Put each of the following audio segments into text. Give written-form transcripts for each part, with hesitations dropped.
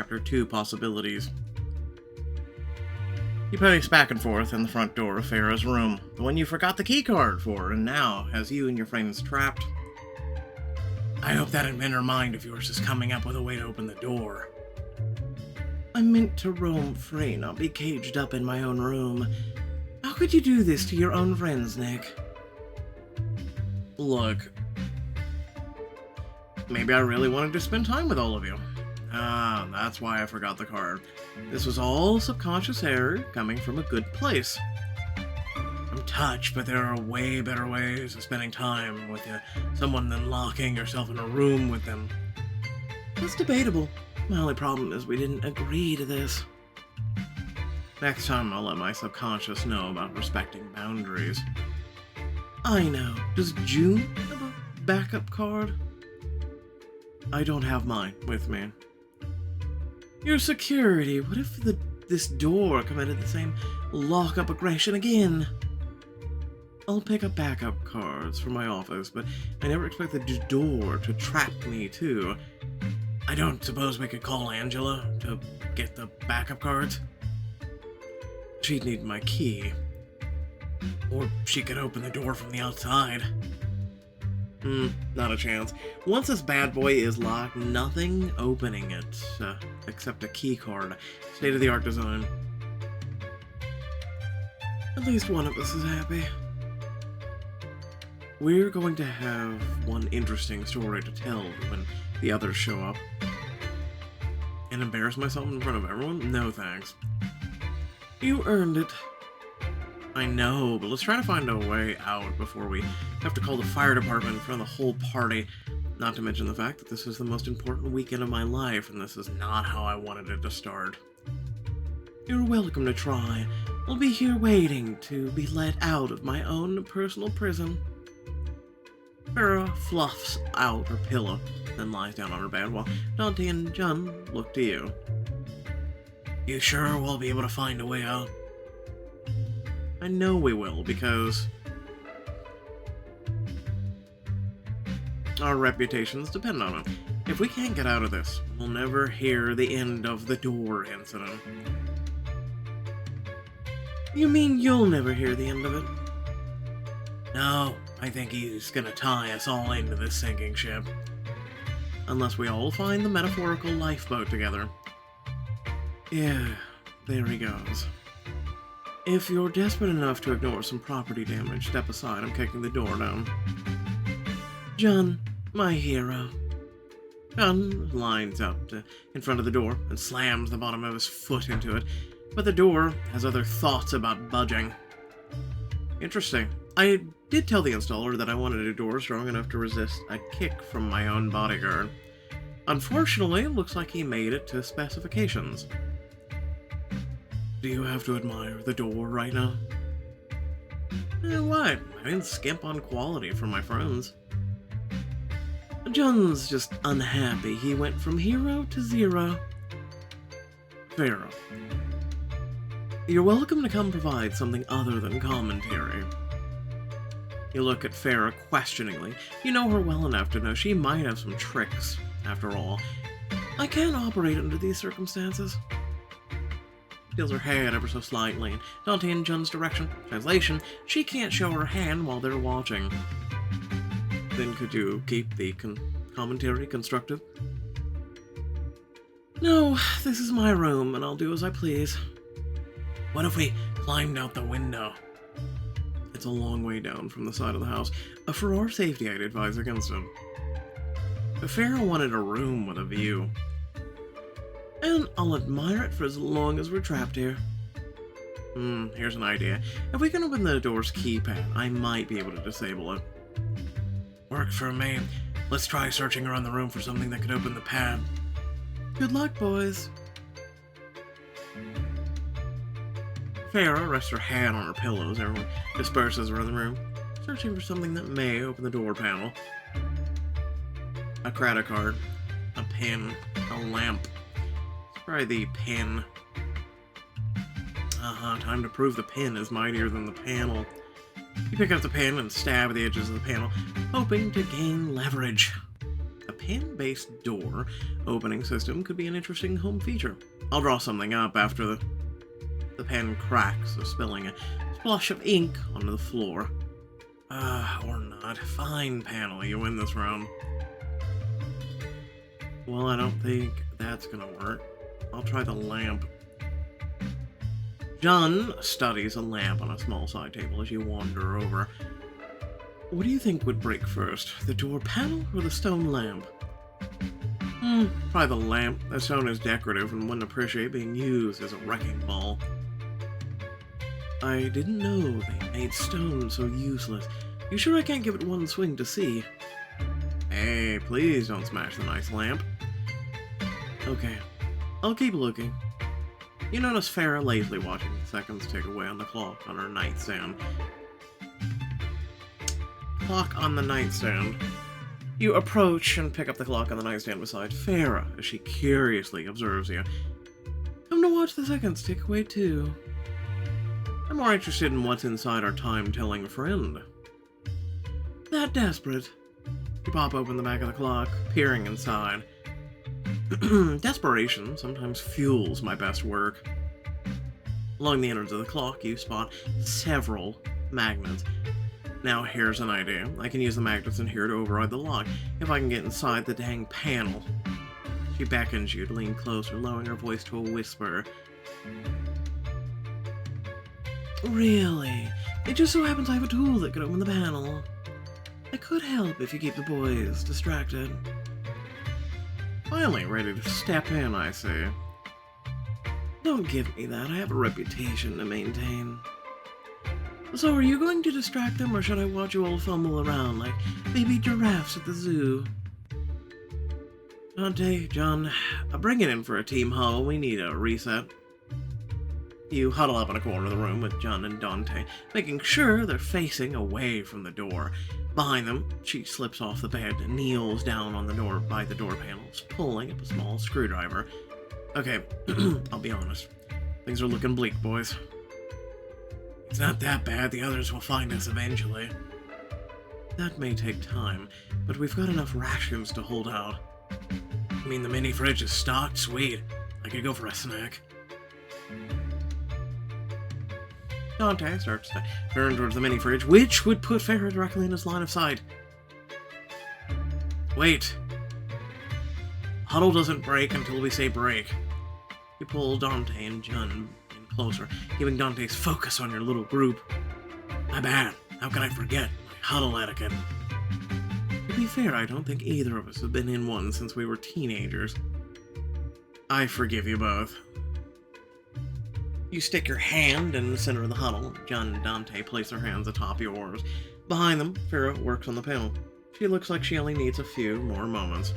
Chapter 2 Possibilities. You pace back and forth in the front door of Farah's room, the one you forgot the keycard for, and now has you and your friends trapped. I hope that inventor mind of yours is coming up with a way to open the door. I'm meant to roam free, not be caged up in my own room. How could you do this to your own friends, Nick? Look, maybe I really wanted to spend time with all of you. Ah, that's why I forgot the card. This was all subconscious error coming from a good place. I'm touched, but there are way better ways of spending time with someone than locking yourself in a room with them. It's debatable. My only problem is we didn't agree to this. Next time I'll let my subconscious know about respecting boundaries. I know. Does June have a backup card? I don't have mine with me. Your security. What if this door committed the same lock-up aggression again? I'll pick up backup cards from my office, but I never expect the door to trap me, too. I don't suppose we could call Angela to get the backup cards? She'd need my key. Or she could open the door from the outside. Not a chance. Once this bad boy is locked, nothing opening it, except a key card. State-of-the-art design. At least one of us is happy. We're going to have one interesting story to tell when the others show up. And embarrass myself in front of everyone? No thanks. You earned it. I know, but let's try to find a way out before we have to call the fire department in front of the whole party. Not to mention the fact that this is the most important weekend of my life, and this is not how I wanted it to start. You're welcome to try. I'll be here waiting to be let out of my own personal prison. Farah fluffs out her pillow, then lies down on her bed while Dante and John look to you. You sure we'll be able to find a way out? I know we will, because our reputations depend on it. If we can't get out of this, we'll never hear the end of the door incident. You mean you'll never hear the end of it? No, I think he's gonna tie us all into this sinking ship. Unless we all find the metaphorical lifeboat together. Yeah, there he goes. If you're desperate enough to ignore some property damage, step aside. I'm kicking the door down. John, my hero. John lines up in front of the door and slams the bottom of his foot into it, but the door has other thoughts about budging. Interesting. I did tell the installer that I wanted a door strong enough to resist a kick from my own bodyguard. Unfortunately, it looks like he made it to specifications. Do you have to admire the door right now? What? I didn't skimp on quality for my friends. John's just unhappy. He went from hero to zero. Farah. You're welcome to come provide something other than commentary. You look at Farah questioningly. You know her well enough to know she might have some tricks, after all. I can't operate under these circumstances. Tilts her head ever so slightly in Dante and John's direction. Translation, she can't show her hand while they're watching. Then could you keep the commentary constructive? No, this is my room, and I'll do as I please. What if we climbed out the window? It's a long way down from the side of the house. For our safety, I'd advise against it. Farah wanted a room with a view. And I'll admire it for as long as we're trapped here. Here's an idea. If we can open the door's keypad, I might be able to disable it. Works for me. Let's try searching around the room for something that could open the pad. Good luck, boys. Farah rests her hand on her pillows. Everyone disperses around the room, searching for something that may open the door panel. A credit card, a pin, a lamp. Try the pin. Time to prove the pin is mightier than the panel. You pick up the pin and stab at the edges of the panel, hoping to gain leverage. The pan-based door opening system could be an interesting home feature. I'll draw something up after the pen cracks, so spilling a splash of ink onto the floor. Or not. Fine, panel, you win this round. Well, I don't think that's gonna work. I'll try the lamp. John studies a lamp on a small side table as you wander over. What do you think would break first, the door panel or the stone lamp? Probably the lamp. The stone is decorative and wouldn't appreciate being used as a wrecking ball. I didn't know they made stone so useless. You sure I can't give it one swing to see? Hey, please don't smash the nice lamp. Okay, I'll keep looking. You notice Farah lazily watching the seconds tick away on the clock on her nightstand. Clock on the nightstand. You approach and pick up the clock on the nightstand beside Farah as she curiously observes you. Come to watch the seconds tick away too. I'm more interested in what's inside our time-telling friend. That desperate. You pop open the back of the clock, peering inside. Desperation sometimes fuels my best work. Along the innards of the clock, you spot several magnets. Now here's an idea. I can use the magnets in here to override the lock, if I can get inside the dang panel. She beckons you to lean closer, lowering her voice to a whisper. Really? It just so happens I have a tool that could open the panel. I could help if you keep the boys distracted. Finally ready to step in, I see. Don't give me that. I have a reputation to maintain. So are you going to distract them, or should I watch you all fumble around like baby giraffes at the zoo? Dante, John, bring it in for a team huddle. We need a reset. You huddle up in a corner of the room with John and Dante, making sure they're facing away from the door. Behind them, she slips off the bed and kneels down on the door by the door panels, pulling up a small screwdriver. Okay, I'll be honest. Things are looking bleak, boys. It's not that bad. The others will find us eventually. That may take time, but we've got enough rations to hold out. I mean, the mini fridge is stocked? Sweet. I could go for a snack. Dante starts to turn towards the mini fridge, which would put Farah directly in his line of sight. Wait. Huddle doesn't break until we say break. You pull Dante and John in closer, giving Dante's focus on your little group. My bad. How can I forget my huddle etiquette? To be fair, I don't think either of us have been in one since we were teenagers. I forgive you both. You stick your hand in the center of the huddle. John and Dante place their hands atop yours. Behind them, Farah works on the panel. She looks like she only needs a few more moments.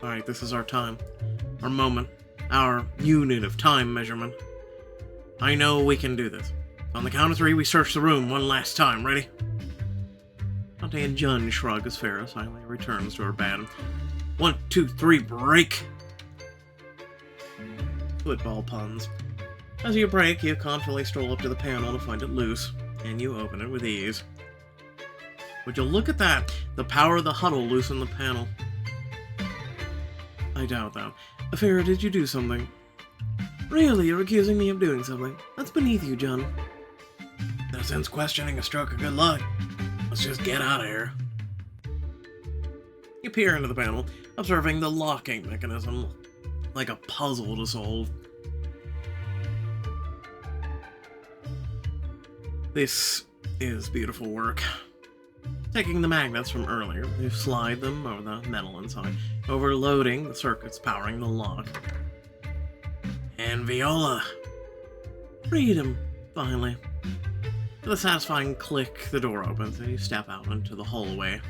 Alright, this is our time. Our moment. Our unit of time measurement. I know we can do this. On the count of 3, we search the room one last time. Ready? Dante and John shrug as Farah silently returns to her bed. 1, 2, 3, break! Football puns. As you break, you confidently stroll up to the panel to find it loose, and you open it with ease. Would you look at that? The power of the huddle loosened the panel. I doubt that. Farah, did you do something? Really? You're accusing me of doing something? That's beneath you, John. No sense questioning a stroke of good luck. Let's just get out of here. You peer into the panel, observing the locking mechanism like a puzzle to solve. This is beautiful work. Taking the magnets from earlier, you slide them over the metal inside, overloading the circuits powering the lock. And Viola! Freedom, finally. With a satisfying click, the door opens and you step out into the hallway.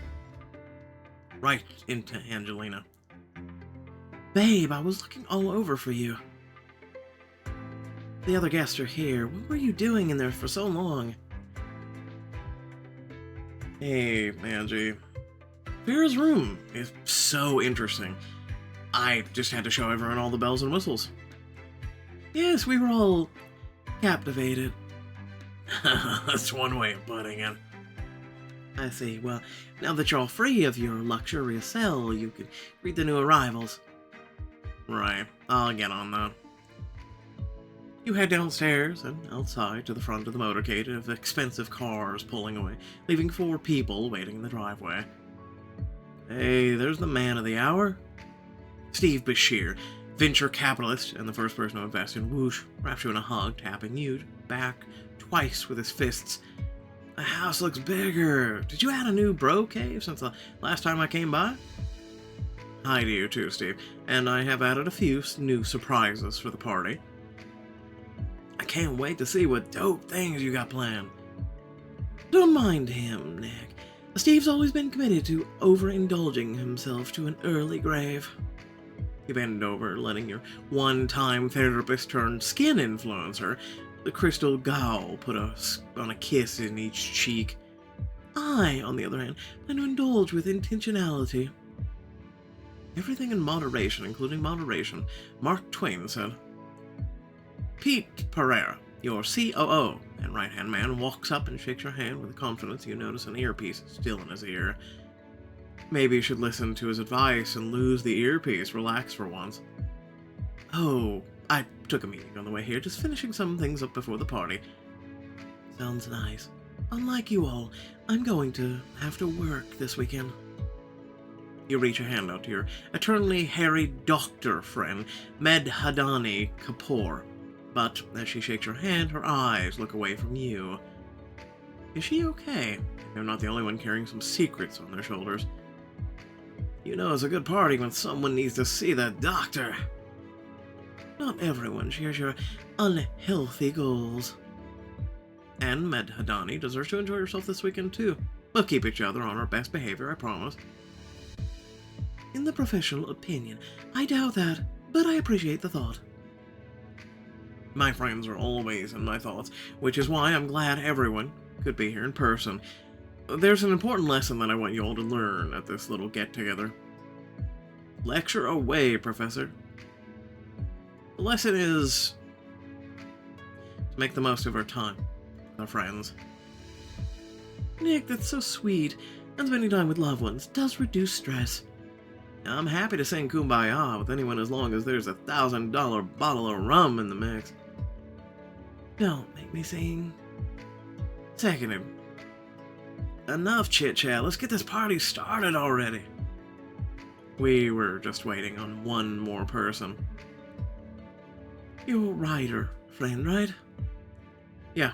Right into Angelina. Babe, I was looking all over for you. The other guests are here. What were you doing in there for so long? Hey, Angie. Farah's room is so interesting. I just had to show everyone all the bells and whistles. Yes, we were all captivated. That's one way of putting it. I see. Well, now that you're all free of your luxurious cell, you can greet the new arrivals. Right. I'll get on that. You head downstairs and outside to the front of the motorcade of expensive cars pulling away, leaving 4 people waiting in the driveway. Hey, there's the man of the hour. Steve Bashir, venture capitalist and the first person to invest in Whoosh, wraps you in a hug, tapping you back twice with his fists. The house looks bigger. Did you add a new bro cave since the last time I came by? Hi to you too, Steve. And I have added a few new surprises for the party. I can't wait to see what dope things you got planned. Don't mind him, Nick. Steve's always been committed to overindulging himself to an early grave. You bend over, letting your one-time therapist turn skin influencer, the crystal Gao, put on a kiss in each cheek. I, on the other hand, plan to indulge with intentionality. Everything in moderation, including moderation, Mark Twain said. Pete Pereira, your COO and right-hand man, walks up and shakes your hand with confidence. You notice an earpiece still in his ear. Maybe you should listen to his advice and lose the earpiece. Relax for once. Oh, I took a meeting on the way here, just finishing some things up before the party. Sounds nice. Unlike you all, I'm going to have to work this weekend. You reach a hand out to your eternally hairy doctor friend, Medhadani Kapoor. But as she shakes your hand, her eyes look away from you. Is she okay? They're not the only one carrying some secrets on their shoulders. You know it's a good party when someone needs to see that doctor. Not everyone shares your unhealthy goals. And Medhadani deserves to enjoy herself this weekend too. We'll keep each other on our best behavior, I promise. In the professional opinion, I doubt that, but I appreciate the thought. My friends are always in my thoughts, which is why I'm glad everyone could be here in person. There's an important lesson that I want you all to learn at this little get-together. Lecture away, Professor. The lesson is to make the most of our time with our friends. Nick, that's so sweet, and spending time with loved ones does reduce stress. I'm happy to sing Kumbaya with anyone as long as there's $1,000 bottle of rum in the mix. Don't make me sing. Seconded. Enough chit-chat, let's get this party started already. We were just waiting on one more person. You're Ryder, friend, right? Yeah,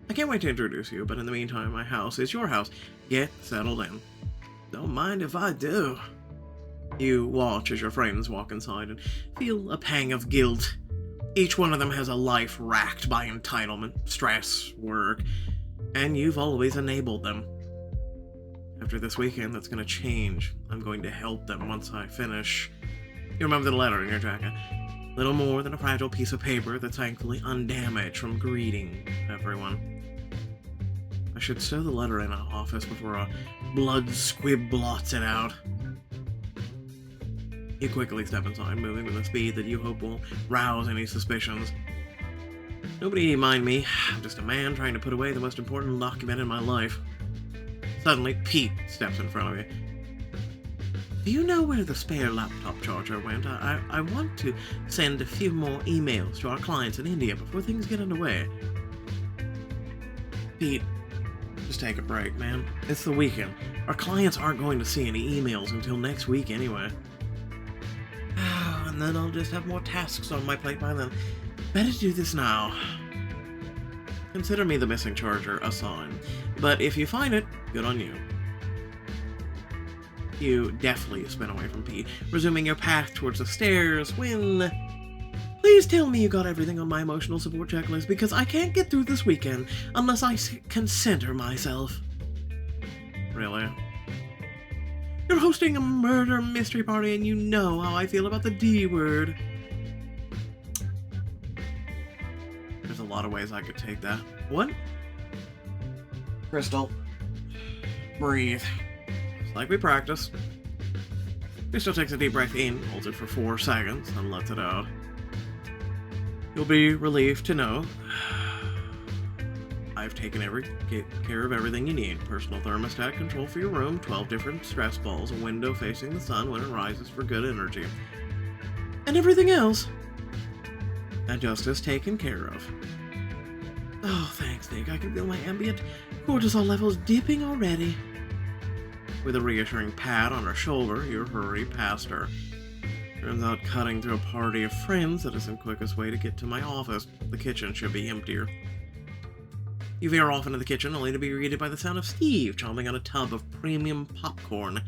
I can't wait to introduce you, but in the meantime, my house is your house. Get settled in. Don't mind if I do. You watch as your friends walk inside and feel a pang of guilt. Each one of them has a life racked by entitlement, stress, work, and you've always enabled them. After this weekend, that's going to change. I'm going to help them once I finish. You remember the letter in your jacket? Little more than a fragile piece of paper that's thankfully undamaged from greeting everyone. I should stow the letter in an office before a blood squib blots it out. You quickly step inside, moving with a speed that you hope will rouse any suspicions. Nobody mind me, I'm just a man trying to put away the most important document in my life. Suddenly, Pete steps in front of you. Do you know where the spare laptop charger went? I want to send a few more emails to our clients in India before things get underway. Pete, just take a break, man. It's the weekend. Our clients aren't going to see any emails until next week anyway. And then I'll just have more tasks on my plate by then. Better do this now. Consider me the missing charger assigned. But if you find it, good on you. You deftly spin away from Pete, resuming your path towards the stairs when... Please tell me you got everything on my emotional support checklist, because I can't get through this weekend unless I can center myself. Really? You're hosting a murder mystery party and you know how I feel about the D word. There's a lot of ways I could take that. What? Crystal. Breathe. Just like we practiced. Crystal takes a deep breath in, holds it for 4 seconds, and lets it out. You'll be relieved to know I've taken care of everything you need. Personal thermostat control for your room, 12 different stress balls, a window facing the sun when it rises for good energy. And everything else, that just is taken care of. Oh, thanks, Nick. I can feel my ambient cortisol levels dipping already. With a reassuring pat on her shoulder, you hurry past her. Turns out cutting through a party of friends that isn't the quickest way to get to my office. The kitchen should be emptier. You veer off into the kitchen, only to be greeted by the sound of Steve chomping on a tub of premium popcorn.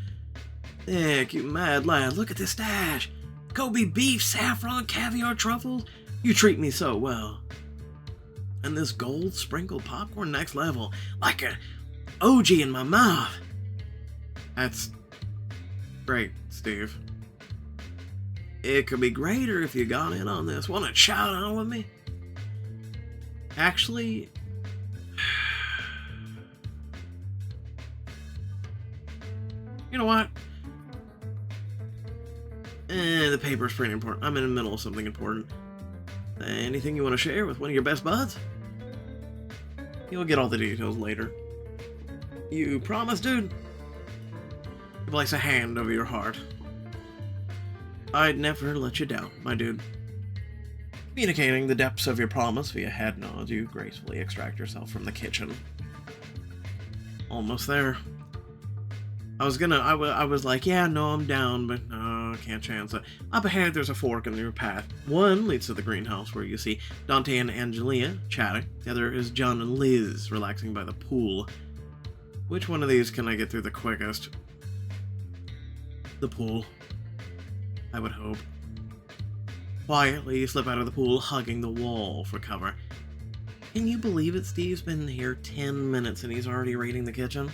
Nick, you mad lad, look at this stash. Kobe beef, saffron, caviar, truffles. You treat me so well. And this gold sprinkled popcorn next level, like a OG in my mouth. That's great, Steve. It could be greater if you got in on this. Want to shout out with me? Actually, you know what? The paper's pretty important. I'm in the middle of something important. Anything you want to share with one of your best buds? You'll get all the details later. You promise, dude? You place a hand over your heart. I'd never let you down, my dude. Communicating the depths of your promise via head nods, you gracefully extract yourself from the kitchen. Almost there. I was like, yeah, no, I'm down, but no, can't chance it. Up ahead, there's a fork in your path. One leads to the greenhouse, where you see Dante and Angelia chatting. The other is John and Liz relaxing by the pool. Which one of these can I get through the quickest? The pool. I would hope. Quietly, you slip out of the pool, hugging the wall for cover. Can you believe it? Steve's been here 10 minutes and he's already raiding the kitchen?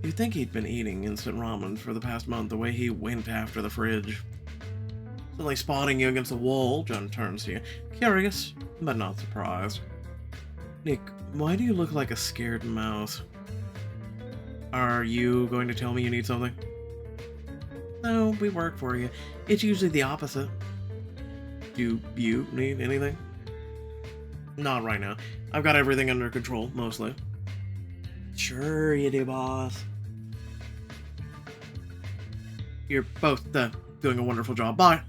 You'd think he'd been eating instant ramen for the past month, the way he went after the fridge. Suddenly spotting you against the wall, John turns to you, curious, but not surprised. Nick, why do you look like a scared mouse? Are you going to tell me you need something? No, we work for you. It's usually the opposite. Do you need anything? Not right now. I've got everything under control, mostly. Sure you do, boss. You're both doing a wonderful job. Bye.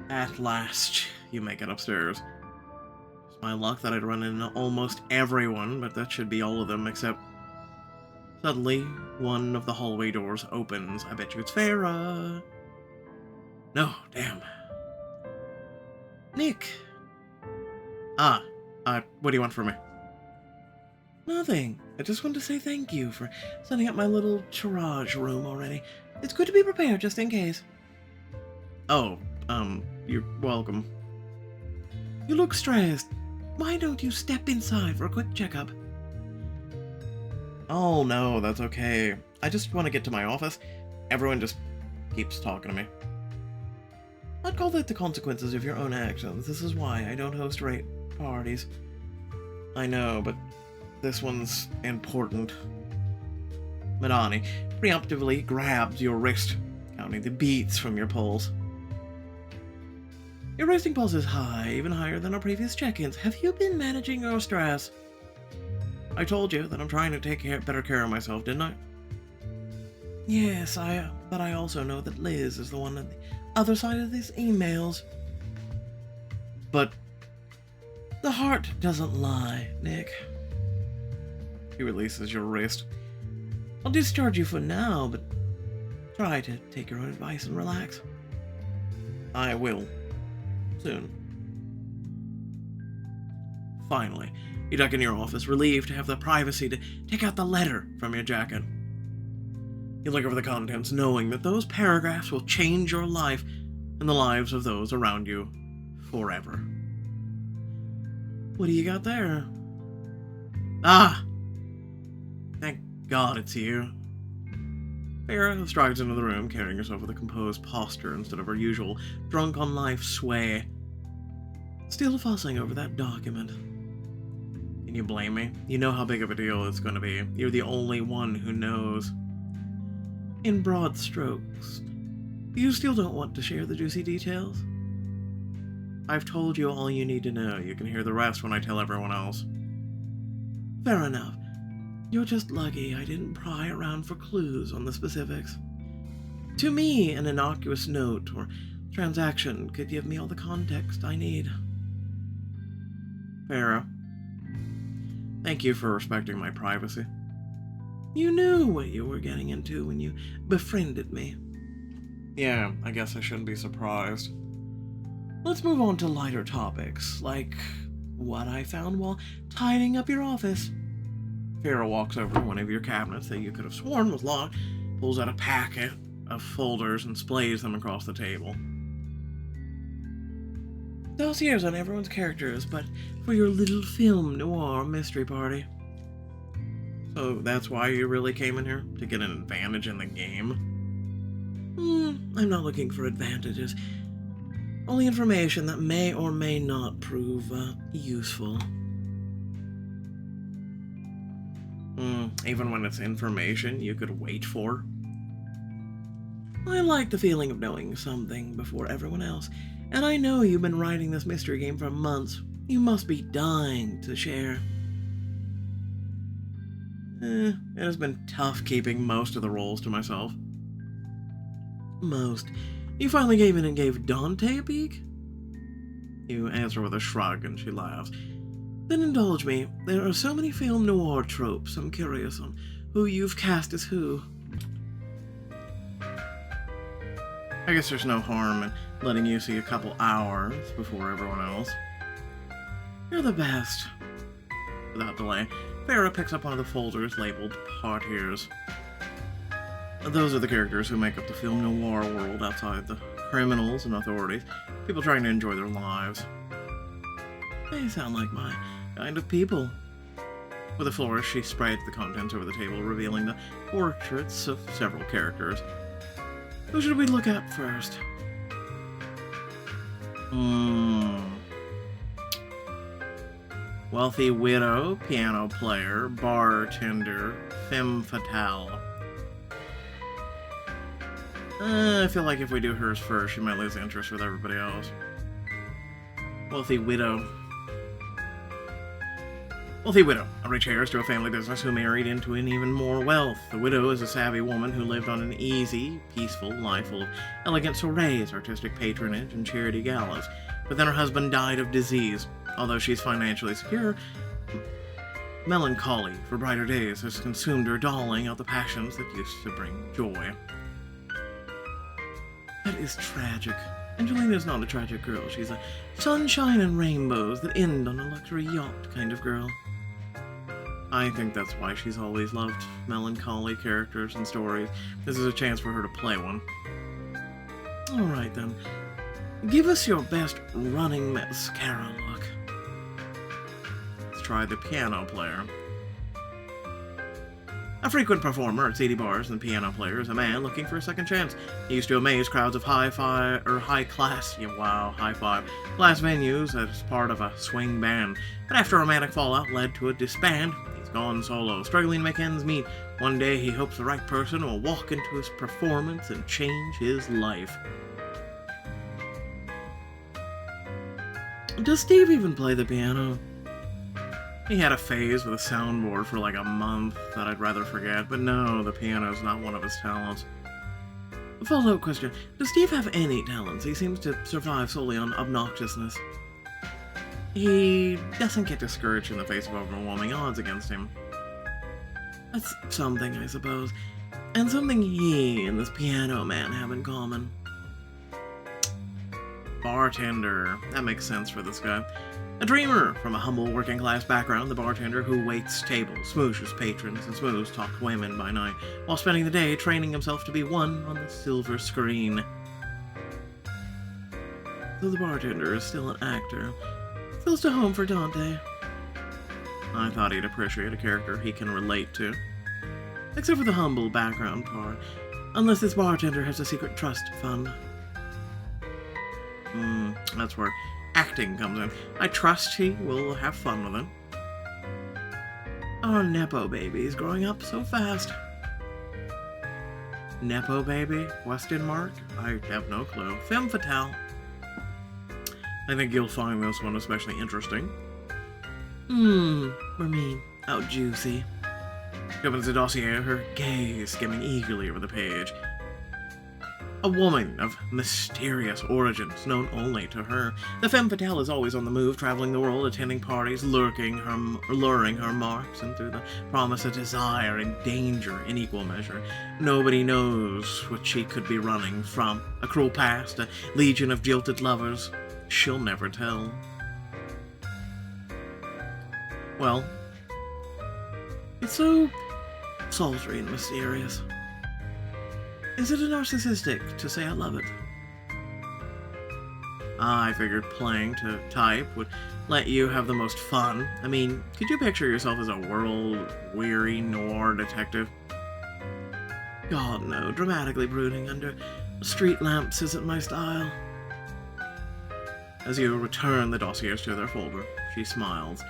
At last, you make it upstairs. It's my luck that I'd run into almost everyone, but that should be all of them, except... Suddenly, one of the hallway doors opens. I bet you it's Farah. No, damn. Nick. What do you want from me? Nothing. I just wanted to say thank you for setting up my little garage room already. It's good to be prepared just in case. Oh, you're welcome. You look stressed. Why don't you step inside for a quick checkup? Oh no, that's okay. I just want to get to my office. Everyone just keeps talking to me. I'd call that the consequences of your own actions. This is why I don't host raid parties. I know, but this one's important. Madani preemptively grabs your wrist, counting the beats from your pulse. Your resting pulse is high, even higher than our previous check-ins. Have you been managing your stress? I told you that I'm trying to take better care of myself, didn't I? Yes, but I also know that Liz is the one on the other side of these emails. But the heart doesn't lie, Nick. He releases your wrist. I'll discharge you for now, but try to take your own advice and relax. I will. Soon. Finally, you duck in your office, relieved to have the privacy to take out the letter from your jacket. You look over the contents, knowing that those paragraphs will change your life and the lives of those around you forever. What do you got there? Ah! Thank God it's you. Farah strides into the room, carrying herself with a composed posture instead of her usual drunk-on-life sway. Still fussing over that document. Can you blame me? You know how big of a deal it's going to be. You're the only one who knows. In broad strokes, you still don't want to share the juicy details? I've told you all you need to know. You can hear the rest when I tell everyone else. Fair enough. You're just lucky I didn't pry around for clues on the specifics. To me, an innocuous note or transaction could give me all the context I need. Farah, thank you for respecting my privacy. You knew what you were getting into when you befriended me. Yeah, I guess I shouldn't be surprised. Let's move on to lighter topics, like what I found while tidying up your office. Farah walks over to one of your cabinets that you could have sworn was locked, pulls out a packet of folders and splays them across the table. Dossiers on everyone's characters, but for your little film noir mystery party. So that's why you really came in here? To get an advantage in the game? I'm not looking for advantages. Only information that may or may not prove useful. Even when it's information you could wait for? I like the feeling of knowing something before everyone else, and I know you've been writing this mystery game for months. You must be dying to share. It has been tough keeping most of the roles to myself. Most? You finally gave in and gave Dante a peek? You answer with a shrug and she laughs. Then indulge me. There are so many film noir tropes I'm curious on who you've cast as who. I guess there's no harm in letting you see a couple hours before everyone else. You're the best. Without delay, Farah picks up one of the folders labeled Partiers. Those are the characters who make up the film noir world outside the criminals and authorities, people trying to enjoy their lives. They sound like my kind of people. With a flourish, she spreads the contents over the table, revealing the portraits of several characters. Who should we look at first? Wealthy widow, piano player, bartender, femme fatale. I feel like if we do hers first, she might lose interest with everybody else. Wealthy widow. Wealthy widow, a rich heiress to a family business who married into an even more wealth. The widow is a savvy woman who lived on an easy, peaceful life full of elegant soirees, artistic patronage, and charity galas. But then her husband died of disease. Although she's financially secure, melancholy for brighter days has consumed her, dulling out the passions that used to bring joy. That is tragic. Angelina's not a tragic girl. She's a sunshine and rainbows that end on a luxury yacht kind of girl. I think that's why she's always loved melancholy characters and stories. This is a chance for her to play one. Alright then. Give us your best running mascara look. Let's try the piano player. A frequent performer at CD bars and piano players, a man looking for a second chance. He used to amaze crowds of high-class venues as part of a swing band. But after a romantic fallout led to a disband, he's gone solo, struggling to make ends meet. One day he hopes the right person will walk into his performance and change his life. Does Steve even play the piano? He had a phase with a soundboard for like a month that I'd rather forget, but no, the piano's not one of his talents. Follow-up question. Does Steve have any talents? He seems to survive solely on obnoxiousness. He doesn't get discouraged in the face of overwhelming odds against him. That's something, I suppose. And something he and this piano man have in common. Bartender. That makes sense for this guy. A dreamer from a humble working-class background, the bartender who waits tables, smooshes patrons, and smooth-talks women by night, while spending the day training himself to be one on the silver screen. Though the bartender is still an actor, close to home for Dante. I thought he'd appreciate a character he can relate to. Except for the humble background part, unless this bartender has a secret trust fund. That's where acting comes in. I trust he will have fun with it. Our Nepo baby's growing up so fast. Nepo baby? Question mark? I have no clue. Femme fatale. I think you'll find this one especially interesting. For me, how juicy. She opens the dossier, her gaze skimming eagerly over the page. A woman of mysterious origins, known only to her. The femme fatale is always on the move, traveling the world, attending parties, luring her marks, and through the promise of desire and danger in equal measure. Nobody knows what she could be running from. A cruel past, a legion of jilted lovers. She'll never tell. Well, it's so sultry and mysterious. Is it a narcissistic to say I love it? I figured playing to type would let you have the most fun. I mean, could you picture yourself as a world-weary noir detective? God, no. Dramatically brooding under street lamps isn't my style. As you return the dossiers to their folder, she smiles.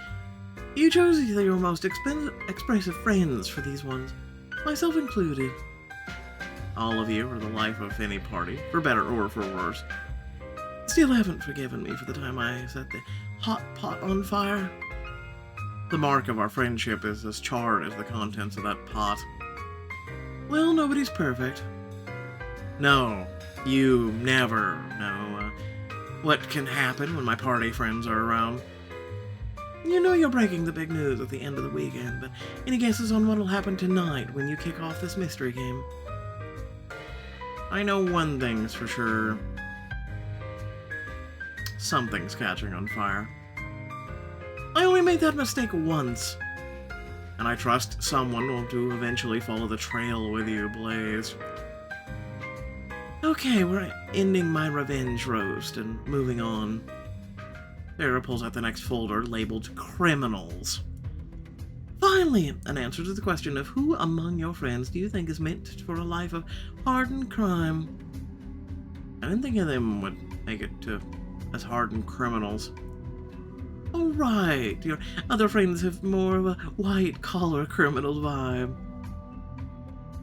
You chose your most expressive friends for these ones, myself included. All of you are the life of any party, for better or for worse. Still haven't forgiven me for the time I set the hot pot on fire. The mark of our friendship is as charred as the contents of that pot. Well, nobody's perfect. No, you never know what can happen when my party friends are around. You know you're breaking the big news at the end of the weekend, but any guesses on what'll happen tonight when you kick off this mystery game? I know one thing's for sure. Something's catching on fire. I only made that mistake once. And I trust someone will eventually follow the trail with you, Blaze. Okay, we're ending my revenge roast and moving on. Sarah pulls out the next folder labeled Criminals. Finally, an answer to the question of who among your friends do you think is meant for a life of hardened crime? I didn't think of them would make it to as hardened criminals. Oh, right, your other friends have more of a white-collar criminal vibe.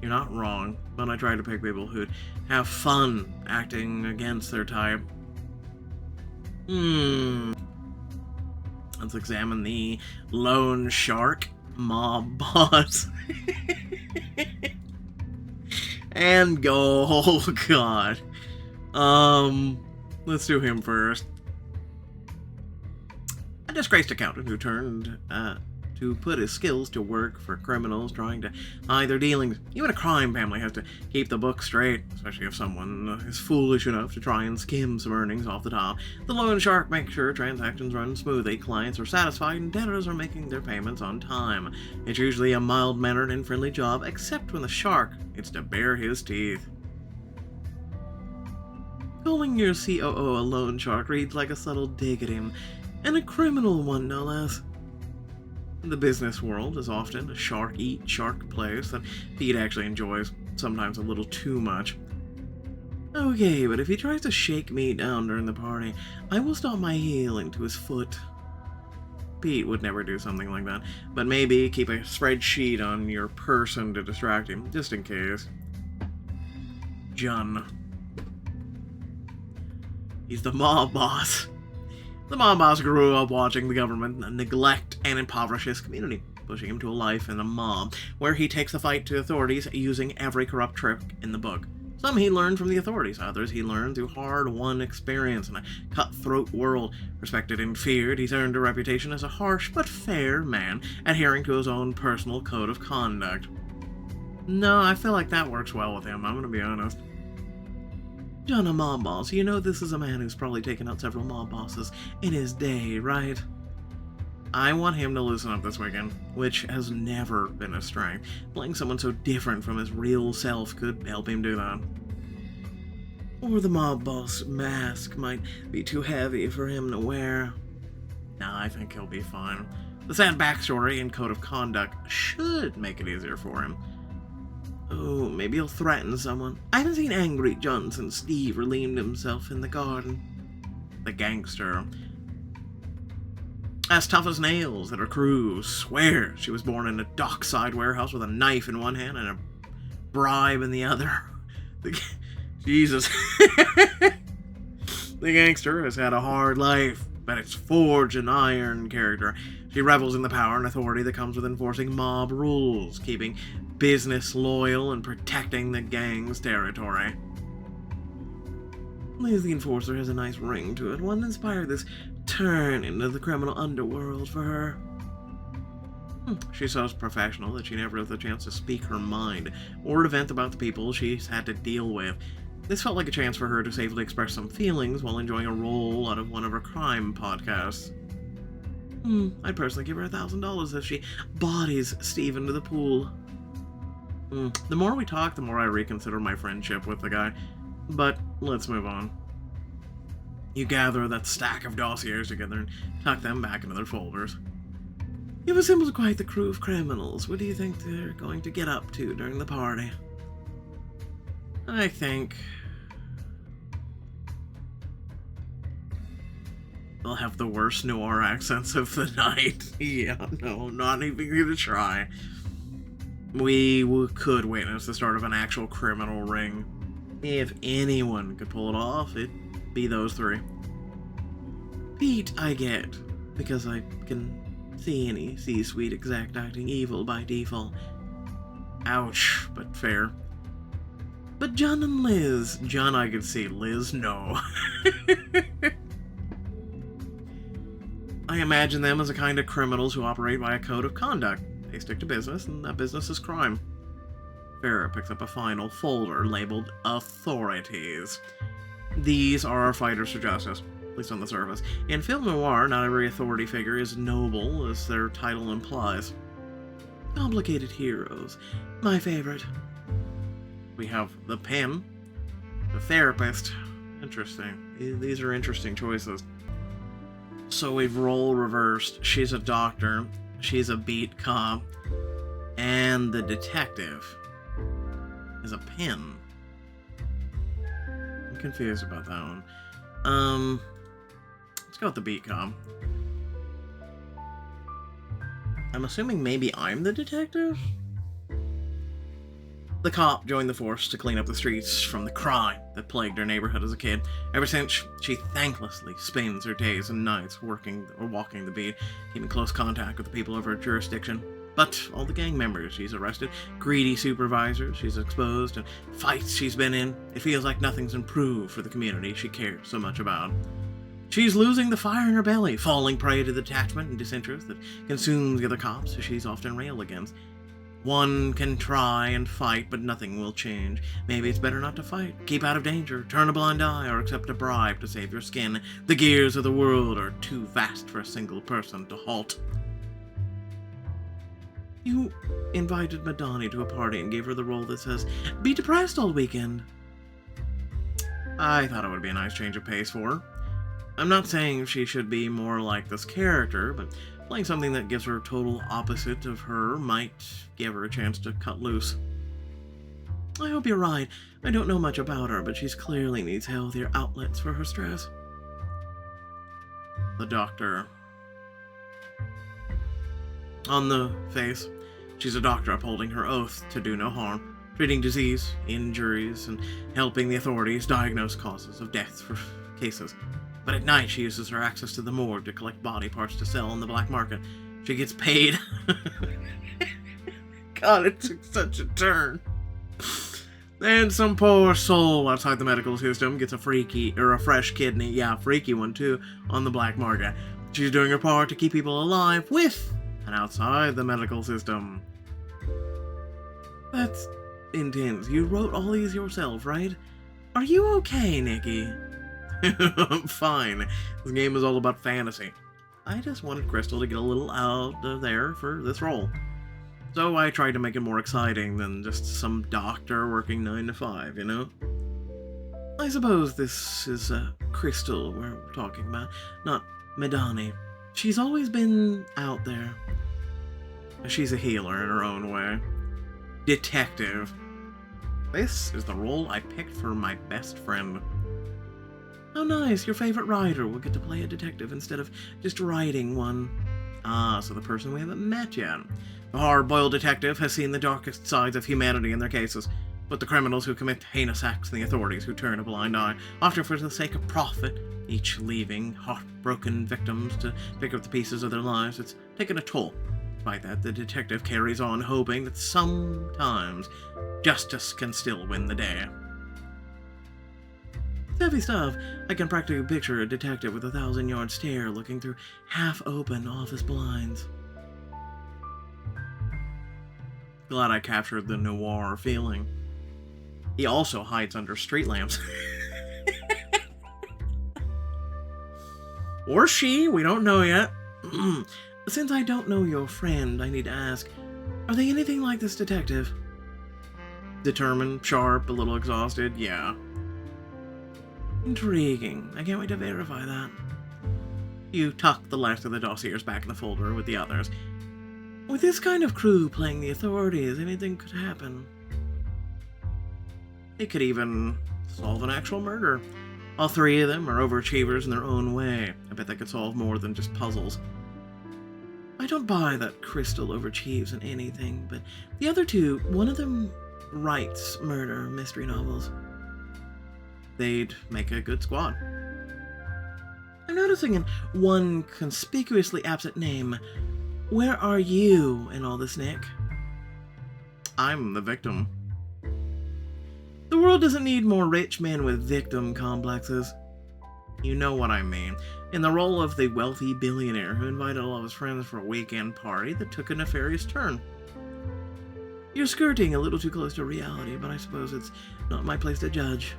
You're not wrong, but I try to pick people who'd have fun acting against their type. Let's examine the loan shark mob boss. And go, oh god. Let's do him first. A disgraced accountant who turned to put his skills to work for criminals trying to hide their dealings. Even a crime family has to keep the book straight, especially if someone is foolish enough to try and skim some earnings off the top. The loan shark makes sure transactions run smoothly, clients are satisfied, and debtors are making their payments on time. It's usually a mild-mannered and friendly job, except when the shark needs to bare his teeth. Calling your COO a loan shark reads like a subtle dig at him, and a criminal one, no less. The business world is often a shark-eat shark place that Pete actually enjoys, sometimes a little too much. Okay, but if he tries to shake me down during the party, I will stop my healing to his foot. Pete would never do something like that, but maybe keep a spreadsheet on your person to distract him, just in case. Jun. He's the mob boss. The mob boss grew up watching the government neglect and impoverish his community, pushing him to a life in a mob, where he takes the fight to authorities using every corrupt trick in the book. Some he learned from the authorities, others he learned through hard-won experience in a cutthroat world. Respected and feared, he's earned a reputation as a harsh but fair man, adhering to his own personal code of conduct. No, I feel like that works well with him, I'm gonna be honest. John, a mob boss, you know this is a man who's probably taken out several mob bosses in his day, right? I want him to loosen up this weekend, which has never been his strength. Playing someone so different from his real self could help him do that. Or the mob boss mask might be too heavy for him to wear. Nah, I think he'll be fine. The sad backstory and code of conduct should make it easier for him. Oh, maybe he'll threaten someone. I haven't seen angry John since Steve relieved himself in the garden. The gangster. As tough as nails that her crew swears she was born in a dockside warehouse with a knife in one hand and a bribe in the other. Jesus. The gangster has had a hard life, but it's forged in iron character. She revels in the power and authority that comes with enforcing mob rules, keeping business loyal, and protecting the gang's territory. Liz the Enforcer has a nice ring to it, one that inspired this turn into the criminal underworld for her. She's so professional that she never has the chance to speak her mind, or to vent about the people she's had to deal with. This felt like a chance for her to safely express some feelings while enjoying a role out of one of her crime podcasts. I'd personally give her $1,000 if she bodies Steve into the pool. The more we talk, the more I reconsider my friendship with the guy. But let's move on. You gather that stack of dossiers together and tuck them back into their folders. You've assembled quite the crew of criminals. What do you think they're going to get up to during the party? I think they'll have the worst noir accents of the night. Yeah, no, not even gonna try. We could witness the start of an actual criminal ring. If anyone could pull it off, it'd be those three. Pete, I get, because I can see any C-suite exec acting evil by default. Ouch, but fair. But John and Liz. John I could see, Liz no. I imagine them as a kind of criminals who operate by a code of conduct. They stick to business, and that business is crime. Farrah picks up a final folder labeled Authorities. These are our fighters for justice, at least on the surface. In film noir, not every authority figure is noble, as their title implies. Complicated heroes. My favorite. We have the Pim, the therapist. Interesting. These are interesting choices. So we've role reversed. She's a doctor, she's a beat cop, and the detective is a Pim. I'm confused about that one. Let's go with the beat cop. I'm assuming maybe I'm the detective? The cop joined the force to clean up the streets from the crime that plagued her neighborhood as a kid. Ever since, she thanklessly spends her days and nights working or walking the beat, keeping close contact with the people of her jurisdiction. But all the gang members she's arrested, greedy supervisors she's exposed, and fights she's been in, it feels like nothing's improved for the community she cares so much about. She's losing the fire in her belly, falling prey to the detachment and disinterest that consumes the other cops who she's often railed against. One can try and fight, but nothing will change. Maybe it's better not to fight. Keep out of danger, turn a blind eye, or accept a bribe to save your skin. The gears of the world are too vast for a single person to halt. You invited Madani to a party and gave her the role that says, be depressed all weekend. I thought it would be a nice change of pace for her. I'm not saying she should be more like this character, but playing something that gives her total opposite of her might give her a chance to cut loose. I hope you're right. I don't know much about her, but she clearly needs healthier outlets for her stress. The doctor. On the face, she's a doctor upholding her oath to do no harm, treating disease, injuries, and helping the authorities diagnose causes of death for cases. But at night, she uses her access to the morgue to collect body parts to sell on the black market. She gets paid. God, it took such a turn. Then some poor soul outside the medical system gets a fresh kidney, yeah, freaky one too, on the black market. She's doing her part to keep people alive with and outside the medical system. That's intense. You wrote all these yourself, right? Are you okay, Nikki? I'm fine. This game is all about fantasy. I just wanted Crystal to get a little out of there for this role. So I tried to make it more exciting than just some doctor working 9 to 5, you know? I suppose this is Crystal we're talking about, not Madani. She's always been out there. She's a healer in her own way. Detective. This is the role I picked for my best friend. Oh nice, your favorite writer will get to play a detective instead of just writing one. Ah, so the person we haven't met yet. The hard-boiled detective has seen the darkest sides of humanity in their cases. But the criminals who commit heinous acts and the authorities who turn a blind eye, often for the sake of profit, each leaving heartbroken victims to pick up the pieces of their lives, it's taken a toll. Despite that, the detective carries on, hoping that sometimes justice can still win the day. It's heavy stuff. I can practically picture a detective with a 1,000-yard stare looking through half-open office blinds. Glad I captured the noir feeling. He also hides under street lamps. Or she, we don't know yet. Since I don't know your friend, I need to ask, are they anything like this detective? Determined, sharp, a little exhausted, yeah. Intriguing. I can't wait to verify that. You tuck the last of the dossiers back in the folder with the others. With this kind of crew playing the authorities, anything could happen. They could even solve an actual murder. All three of them are overachievers in their own way. I bet they could solve more than just puzzles. I don't buy that Crystal overachieves in anything, but the other two, one of them writes murder mystery novels. They'd make a good squad. I'm noticing in one conspicuously absent name. Where are you in all this, Nick? I'm the victim. The world doesn't need more rich men with victim complexes. You know what I mean. In the role of the wealthy billionaire who invited all of his friends for a weekend party that took a nefarious turn. You're skirting a little too close to reality, but I suppose it's not my place to judge.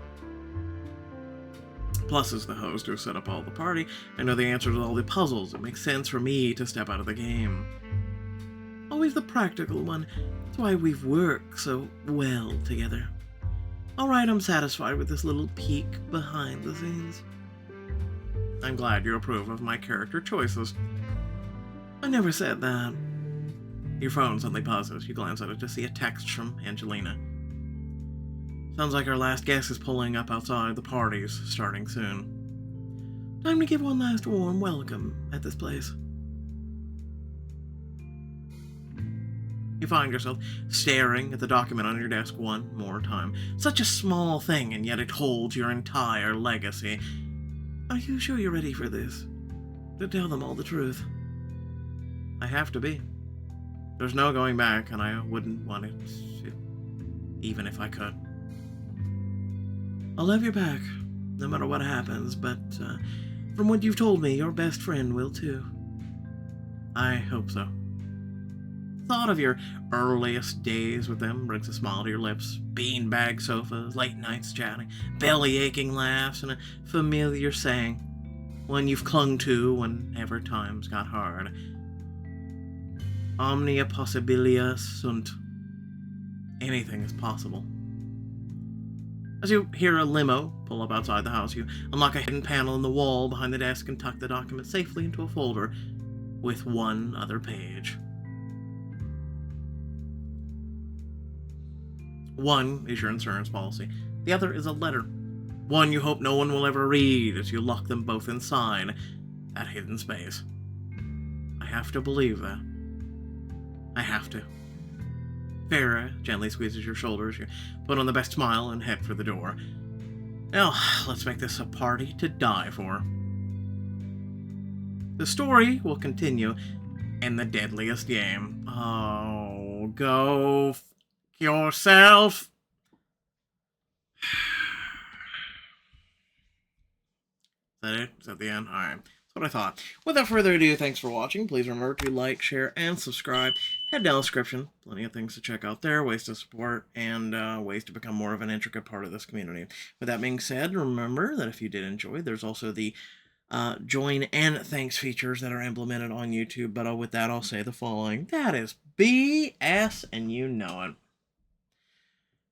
Plus, as the host who set up all the party, I know the answer to all the puzzles. It makes sense for me to step out of the game. Always the practical one. That's why we've worked so well together. Alright, I'm satisfied with this little peek behind the scenes. I'm glad you approve of my character choices. I never said that. Your phone suddenly buzzes. You glance at it to see a text from Angelina. Sounds like our last guest is pulling up outside. The party's starting soon. Time to give one last warm welcome at this place. You find yourself staring at the document on your desk one more time. Such a small thing, and yet it holds your entire legacy. Are you sure you're ready for this? To tell them all the truth? I have to be. There's no going back, and I wouldn't want it to, even if I could. I'll have your back, no matter what happens, but from what you've told me, your best friend will too. I hope so. Thought of your earliest days with them brings a smile to your lips. Beanbag sofas, late nights chatting, belly-aching laughs, and a familiar saying, one you've clung to whenever times got hard. Omnia possibilia sunt. Anything is possible. As you hear a limo pull up outside the house, you unlock a hidden panel in the wall behind the desk and tuck the document safely into a folder with one other page. One is your insurance policy. The other is a letter. One you hope no one will ever read as you lock them both inside that hidden space. I have to believe that. I have to. Farah gently squeezes your shoulders. You put on the best smile and head for the door. Now, let's make this a party to die for. The story will continue in the Deadliest Game. Oh, go yourself. Is that it? Is that the end? Alright. That's what I thought. Without further ado, thanks for watching. Please remember to like, share, and subscribe. Head down the description. Plenty of things to check out there, ways to support, and ways to become more of an intricate part of this community. With that being said, remember that if you did enjoy, there's also the join and thanks features that are implemented on YouTube. But with that, I'll say the following. That is BS, and you know it.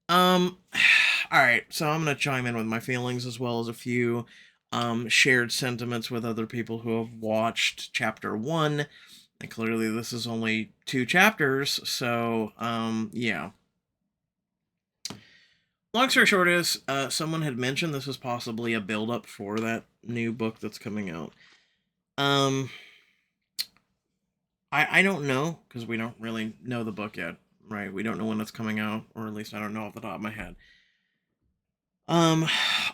Alright, so I'm going to chime in with my feelings as well as a few shared sentiments with other people who have watched Chapter 1. And clearly this is only 2 chapters, so, yeah. Long story short is, someone had mentioned this was possibly a build-up for that new book that's coming out. I don't know, because we don't really know the book yet. right? We don't know when it's coming out, or at least I don't know off the top of my head. Um,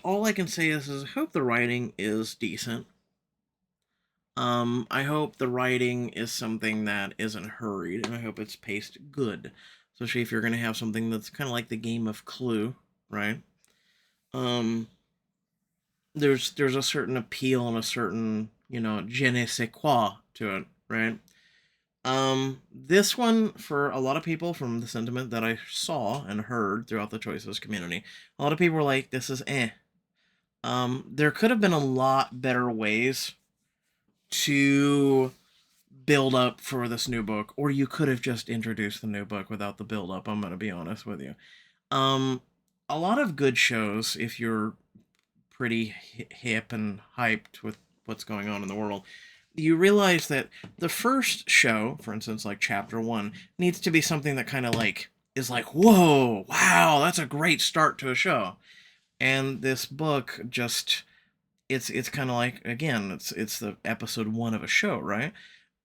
all I can say is I hope the writing is decent. I hope the writing is something that isn't hurried, and I hope it's paced good. Especially if you're gonna have something that's kind of like the game of Clue, right? Um, there's a certain appeal and a certain je ne sais quoi to it, right? This one, for a lot of people, from the sentiment that I saw and heard throughout the choices community, a lot of people were like, "This is eh." There could have been a lot better ways to build up for this new book, or you could have just introduced the new book without the build up. I'm gonna be honest with you. Um, a lot of good shows, if you're pretty hip and hyped with what's going on in the world, you realize that the first show, for instance, like chapter one, needs to be something that kind of like is like, whoa, wow, that's a great start to a show. And this book just it's kind of like, again, it's the episode one of a show, right?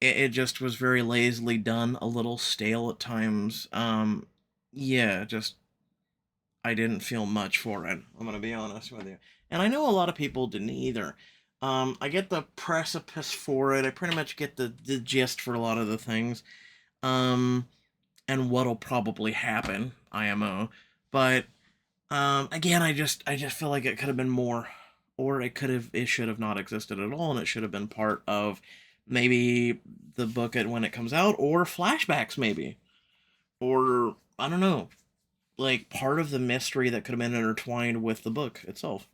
It just was very lazily done, a little stale at times. Yeah, just I didn't feel much for it. I'm gonna be honest with you, and I know a lot of people didn't either. I get the precipice for it. I pretty much get the gist for a lot of the things, um, and what'll probably happen. IMO, but again, I just feel like it could have been more, or it should have not existed at all, and it should have been part of maybe the book when it comes out, or flashbacks maybe, or I don't know, like part of the mystery that could have been intertwined with the book itself.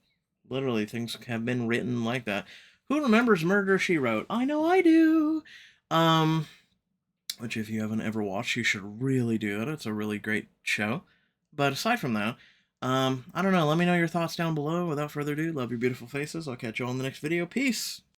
Literally, things have been written like that. Who remembers Murder She Wrote? I know I do. Um, which if you haven't ever watched, you should really do it. It's a really great show. But aside from that, I don't know. Let me know your thoughts down below. Without further ado, love your beautiful faces. I'll catch you all in the next video. Peace.